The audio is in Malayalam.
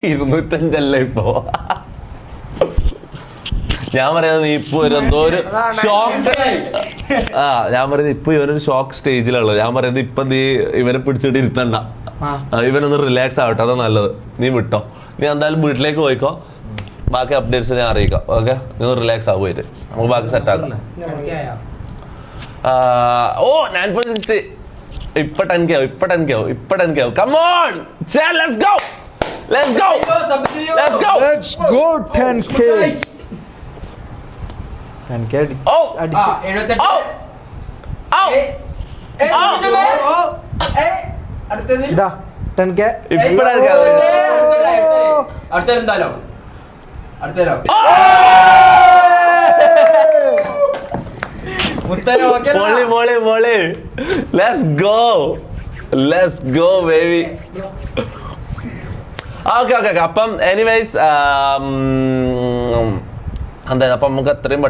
205 ഇപ്പോ. ഞാൻ പറയുന്നത് നീ ഇപ്പൊ ഒരു എന്തോ ഒരു ഷോക്ക്. ഞാൻ പറയുന്നത് ഇപ്പൊ ഇവനൊരു ഷോക്ക് സ്റ്റേജിലുള്ളത്. ഞാൻ പറയുന്നത് ഇപ്പൊ നീ ഇവനെ പിടിച്ചിട്ട് ഇരുത്തണ്ട, ഇവനൊന്ന് റിലാക്സ് ആവട്ടെ, അതാ നല്ലത്. നീ വിട്ടോ, നീ എന്തായാലും വീട്ടിലേക്ക് പോയിക്കോ. ബാക്കി അപ്ഡേറ്റ്സ് ഞാൻ അറിയിക്കാം. ഓക്കെ, നീ റിലാക്സ് ആവുമായിട്ട് നമുക്ക് ബാക്കി സെറ്റ് ആക്കാം. ഓ 9.60 ഇപ്പൊ 10K ആവും, ഇപ്പൊ 10K ആവും, ഇപ്പൊ 10K ആവും. Come on, let's go, let's go, let's go, let's go. 10K 10K oh 78 ഇതാ 10K ഇപ്പൊ 10K അടുത്തല്ലോ മോളി let's go baby. ഓക്കെ. അപ്പം എനിവേസ് എന്താ, അപ്പം നമുക്ക് എത്രയും